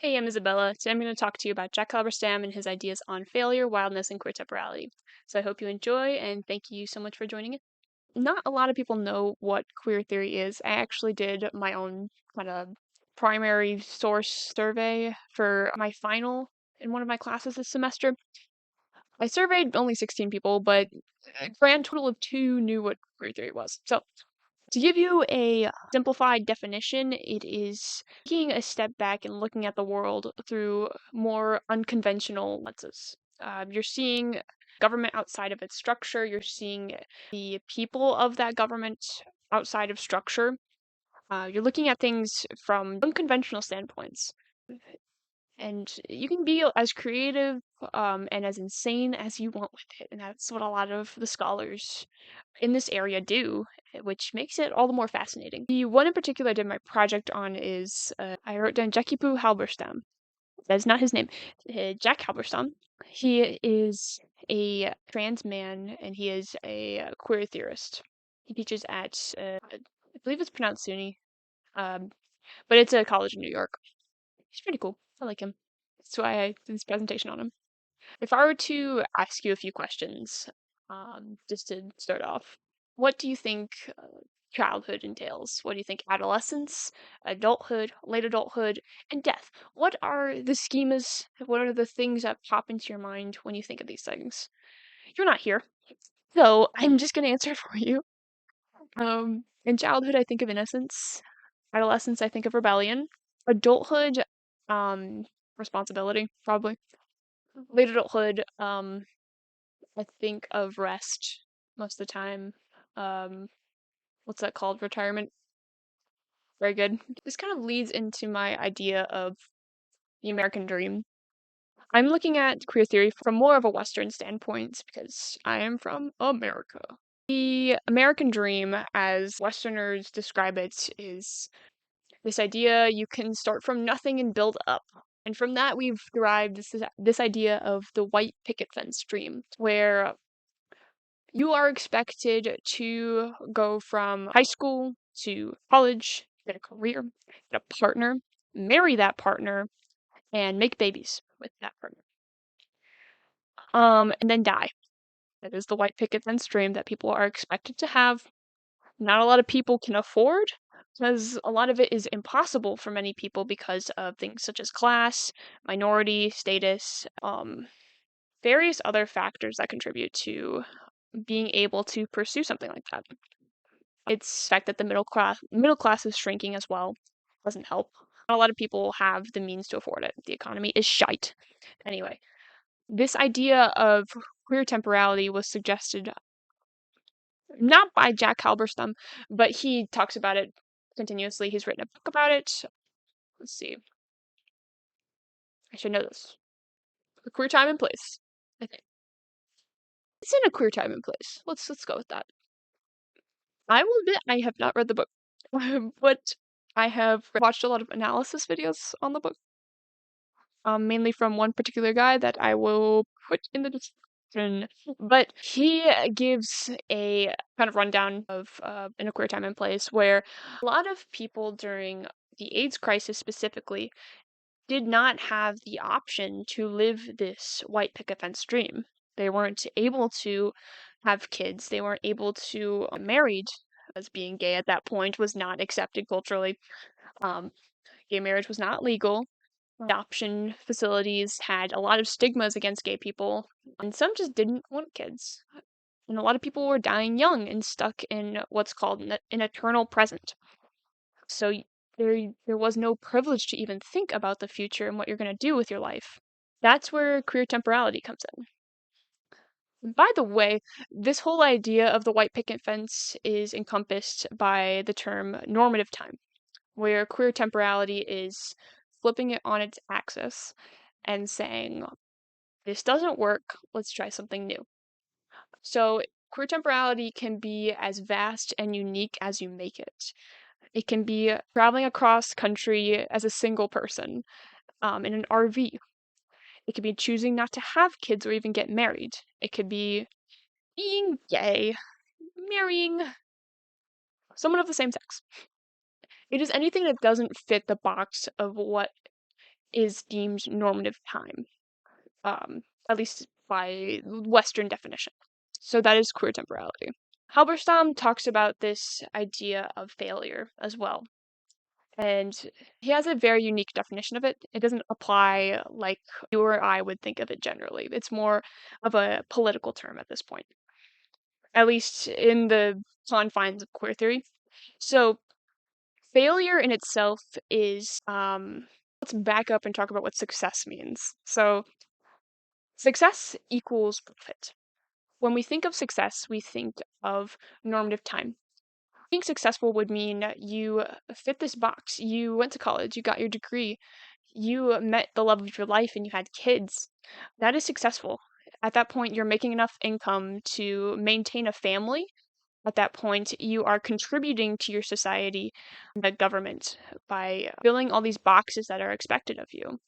Hey, I'm Isabella. Today I'm going to talk to you about Jack Halberstam and his ideas on failure, wildness, and queer temporality. So I hope you enjoy, and thank you so much for joining it. Not a lot of people know what queer theory is. I actually did my own kind of primary source survey for my final in one of my classes this semester. I surveyed only 16 people, but a grand total of 2 knew what queer theory was. So to give you a simplified definition, it is taking a step back and looking at the world through more unconventional lenses. You're seeing government outside of its structure, you're seeing the people of that government outside of structure. You're looking at things from unconventional standpoints. And you can be as creative and as insane as you want with it. And that's what a lot of the scholars in this area do, which makes it all the more fascinating. The one in particular I did my project on is I wrote down Jackie Halberstam. That's not his name. Jack Halberstam. He is a trans man and he is a queer theorist. He teaches at, I believe it's pronounced SUNY, um, but it's a college in New York. He's pretty cool. I like him. That's why I did this presentation on him. If I were to ask you a few questions, just to start off, what do you think childhood entails? What do you think adolescence, adulthood, late adulthood, and death? What are the schemas? What are the things that pop into your mind when you think of these things? You're not here, so I'm just gonna answer for you. In childhood, I think of innocence. Adolescence, I think of rebellion. Adulthood, um, responsibility, probably. Late adulthood, I think of rest most of the time. Um, what's that called? Retirement. Very good. This kind of leads into my idea of the American dream. I'm looking at queer theory from more of a Western standpoint because I am from America. The American dream, as Westerners describe it, is this idea you can start from nothing and build up. And from that, we've derived this idea of the white picket fence dream, where you are expected to go from high school to college, get a career, get a partner, marry that partner, and make babies with that partner. And then die. That is the white picket fence dream that people are expected to have. Not a lot of people can afford, because a lot of it is impossible for many people because of things such as class, minority status, various other factors that contribute to being able to pursue something like that. It's the fact that the middle class is shrinking as well. Doesn't help. Not a lot of people have the means to afford it. The economy is shite. Anyway, this idea of queer temporality was suggested not by Jack Halberstam, but he talks about it continuously. He's written a book about it. Let's see. I should know this. A Queer Time and Place, I think. It's in A Queer Time and Place. Let's go with that. I will admit I have not read the book, but I have watched a lot of analysis videos on the book, mainly from one particular guy that I will put in the description. But he gives a kind of rundown of In a Queer Time and Place, where a lot of people during the AIDS crisis specifically did not have the option to live this white picket fence dream. They weren't able to have kids. They weren't able to married, as being gay at that point was not accepted culturally. Um, Gay marriage was not legal. Adoption facilities had a lot of stigmas against gay people, and some just didn't want kids. And a lot of people were dying young and stuck in what's called an eternal present. So there was no privilege to even think about the future and what you're going to do with your life. That's where queer temporality comes in. By the way, this whole idea of the white picket fence is encompassed by the term normative time, where queer temporality is flipping it on its axis and saying, this doesn't work, let's try something new. So, queer temporality can be as vast and unique as you make it. It can be traveling across country as a single person in an RV. It could be choosing not to have kids or even get married. It could be being gay, marrying someone of the same sex. It is anything that doesn't fit the box of what is deemed normative time, at least by Western definition. So that is queer temporality. Halberstam talks about this idea of failure as well. And he has a very unique definition of it. It doesn't apply like you or I would think of it generally. It's more of a political term at this point, at least in the confines of queer theory. So failure in itself is, let's back up and talk about what success means. So success equals profit. When we think of success, we think of normative time. Being successful would mean you fit this box. You went to college, you got your degree, you met the love of your life, and you had kids. That is successful. At that point, you're making enough income to maintain a family. At that point, you are contributing to your society, the government, by filling all these boxes that are expected of you.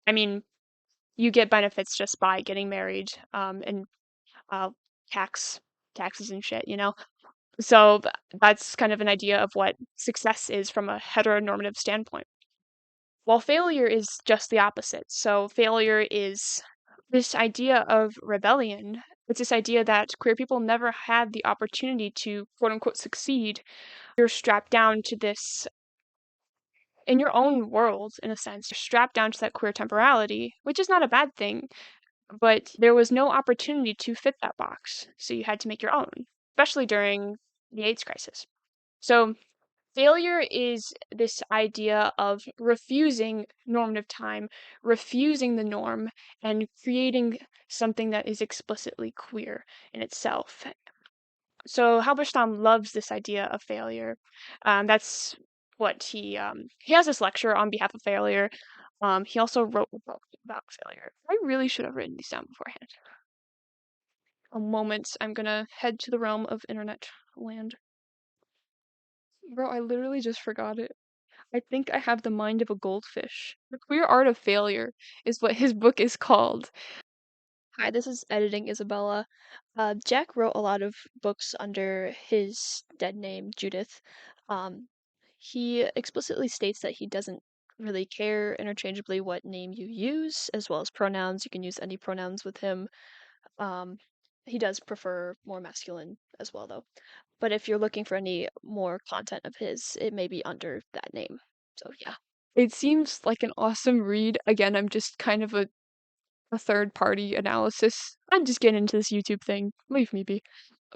I mean, you get benefits just by getting married, and uh, tax taxes and shit, you know? So that's kind of an idea of what success is from a heteronormative standpoint. While failure is just the opposite. So failure is this idea of rebellion. It's this idea that queer people never had the opportunity to quote unquote succeed. You're strapped down to this in your own world, in a sense. You're strapped down to that queer temporality, which is not a bad thing, but there was no opportunity to fit that box. So you had to make your own, especially during the AIDS crisis. So failure is this idea of refusing normative time, refusing the norm, and creating something that is explicitly queer in itself. So Halberstam loves this idea of failure. That's what he has this lecture on behalf of failure. He also wrote a book about failure. I really should have written these down beforehand. A moment, I'm gonna head to the realm of internet land. Bro, I literally just forgot it. I think I have the mind of a goldfish. The Queer Art of Failure is what his book is called. Hi, this is editing Isabella. Jack wrote a lot of books under his dead name, Judith. Um, he explicitly states that he doesn't really care interchangeably what name you use, as well as pronouns. You can use any pronouns with him. Um, he does prefer more masculine as well, though. But if you're looking for any more content of his, it may be under that name. So, yeah. It seems like an awesome read. Again, I'm just kind of a third party analysis. I'm just getting into this YouTube thing. Leave me be.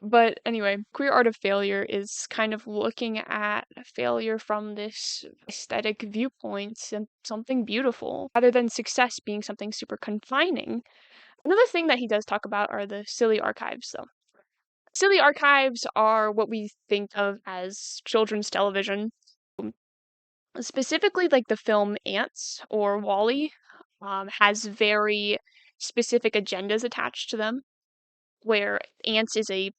But anyway, Queer Art of Failure is kind of looking at failure from this aesthetic viewpoint and something beautiful, rather than success being something super confining. Another thing that he does talk about are the silly archives, though. Silly archives are what we think of as children's television. Specifically, like the film Ants or Wall-E, has very specific agendas attached to them, where Ants is a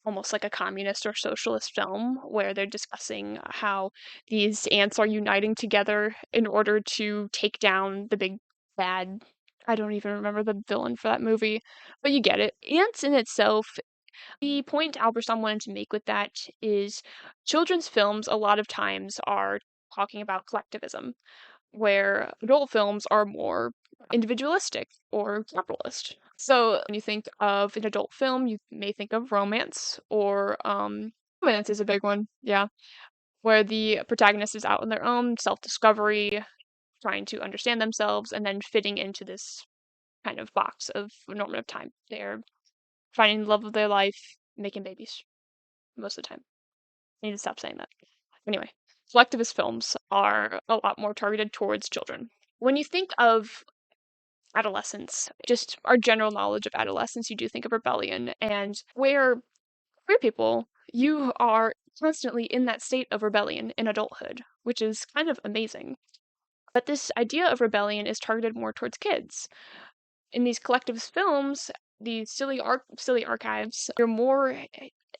almost like a communist or socialist film where they're discussing how these ants are uniting together in order to take down the big bad. I don't even remember the villain for that movie, but you get it. Ants in itself, the point Alberstam wanted to make with that is children's films a lot of times are talking about collectivism, where adult films are more individualistic or capitalist. So when you think of an adult film, you may think of romance or romance is a big one, yeah, where the protagonist is out on their own, self-discovery, trying to understand themselves, and then fitting into this kind of box of normative time. They're finding the love of their life, making babies most of the time. I need to stop saying that. Anyway, collectivist films are a lot more targeted towards children. When you think of adolescence, just our general knowledge of adolescence, you do think of rebellion, and where queer people, you are constantly in that state of rebellion in adulthood, which is kind of amazing. But this idea of rebellion is targeted more towards kids. In these collectivist films, these silly archives, they're more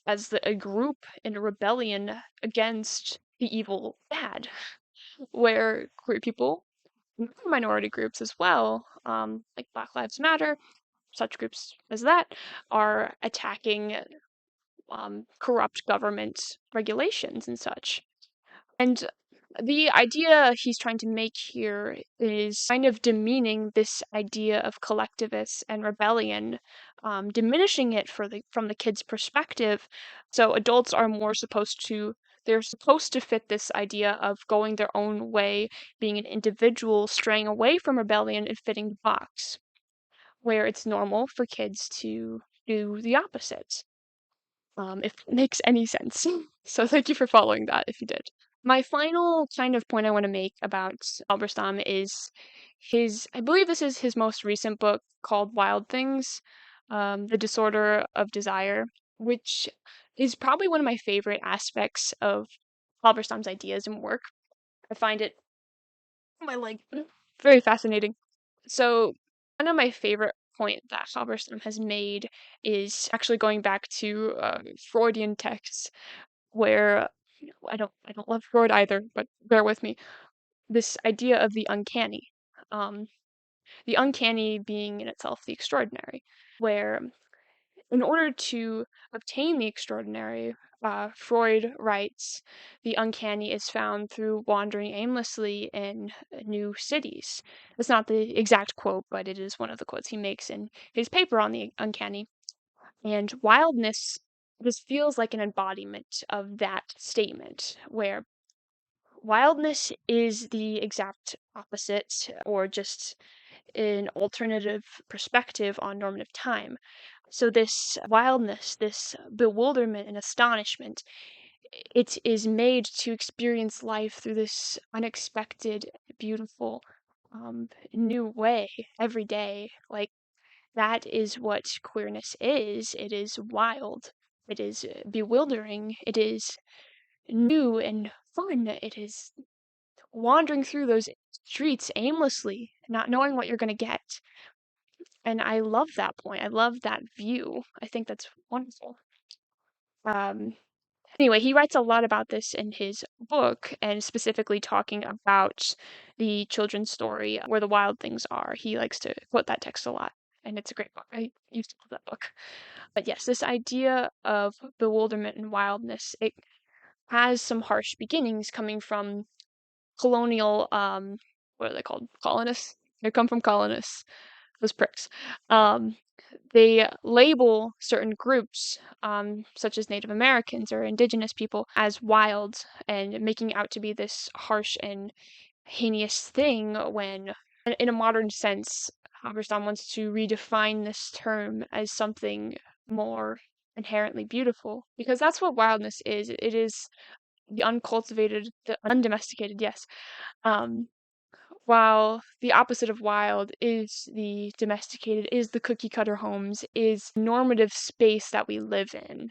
as a group in a rebellion against the evil bad, where queer people, minority groups as well, like Black Lives Matter, such groups as that, are attacking corrupt government regulations and such. And The idea he's trying to make here is kind of demeaning this idea of collectivists and rebellion, diminishing it from the kid's perspective. So adults are more supposed to, they're supposed to fit this idea of going their own way, being an individual, straying away from rebellion and fitting the box, where it's normal for kids to do the opposite, if it makes any sense. So thank you for following that if you did. My final kind of point I want to make about Halberstam is I believe this is his most recent book called Wild Things, The Disorder of Desire, which is probably one of my favorite aspects of Halberstam's ideas and work. I find it, my leg, very fascinating. So, one of my favorite point that Halberstam has made is actually going back to Freudian texts where I don't love Freud either, but bear with me. This idea of um, the uncanny being in itself the extraordinary, where in order to obtain the extraordinary, Freud writes, the uncanny is found through wandering aimlessly in new cities. That's not the exact quote, but it is one of the quotes he makes in his paper on the uncanny. And wildness just feels like an embodiment of that statement, where wildness is the exact opposite, or just an alternative perspective on normative time. So this wildness, this bewilderment and astonishment, it is made to experience life through this unexpected, beautiful, new way every day. Like that is what queerness is. It is wild. It is bewildering. It is new and fun. It is wandering through those streets aimlessly, not knowing what you're going to get. And I love that point. I love that view. I think that's wonderful. Um, anyway, he writes a lot about this in his book, and specifically talking about the children's story, Where the Wild Things Are. He likes to quote that text a lot, and it's a great book. I used to love that book. But yes, this idea of bewilderment and wildness, it has some harsh beginnings coming from colonial, what are they called? Colonists? They come from colonists, those pricks. Um, they label certain groups, such as Native Americans or indigenous people, as wild and making out to be this harsh and heinous thing when, in a modern sense, Halberstam wants to redefine this term as something more inherently beautiful, because that's what wildness is. It is the uncultivated, the undomesticated, yes. Um, while the opposite of wild is the domesticated, is the cookie cutter homes, is normative space that we live in.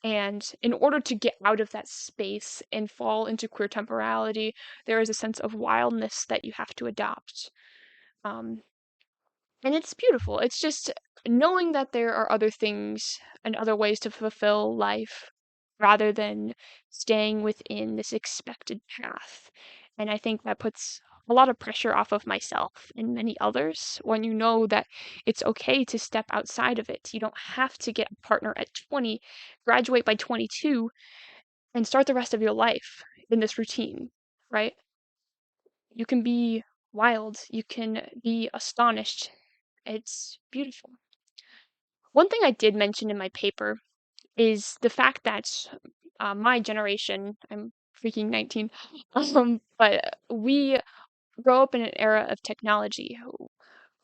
And in order to get out of that space and fall into queer temporality, there is a sense of wildness that you have to adopt. Um, and it's beautiful. It's just knowing that there are other things and other ways to fulfill life rather than staying within this expected path. And I think that puts a lot of pressure off of myself and many others when you know that it's okay to step outside of it. You don't have to get a partner at 20, graduate by 22, and start the rest of your life in this routine, right? You can be wild, you can be astonished. It's beautiful. One thing I did mention in my paper is the fact that my generation, I'm freaking 19, but we grow up in an era of technology.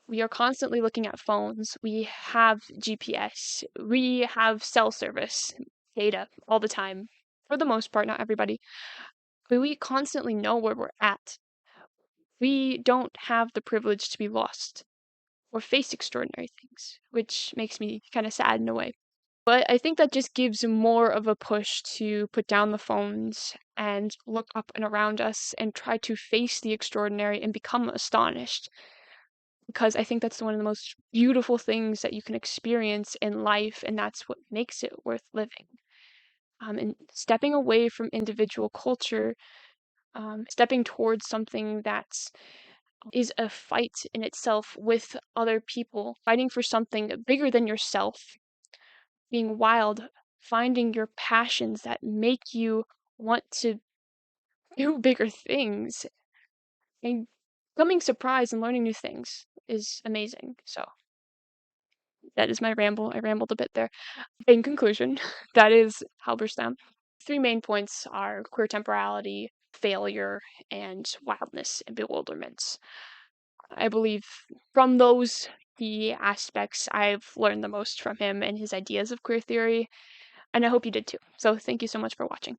We are constantly looking at phones. We have GPS. We have cell service data all the time. For the most part, not everybody. But we constantly know where we're at. We don't have the privilege to be lost or face extraordinary things, which makes me kind of sad in a way. But I think that just gives more of a push to put down the phones and look up and around us and try to face the extraordinary and become astonished. Because I think that's one of the most beautiful things that you can experience in life, and that's what makes it worth living. And stepping away from individual culture, stepping towards something that is a fight in itself with other people, fighting for something bigger than yourself, being wild, finding your passions that make you want to do bigger things. And becoming surprised and learning new things is amazing. So that is my ramble. I rambled a bit there. In conclusion, that is Halberstam. Three main points are queer temporality, failure, and wildness and bewilderment. I believe from those key aspects, I've learned the most from him and his ideas of queer theory, and I hope you did too. So thank you so much for watching.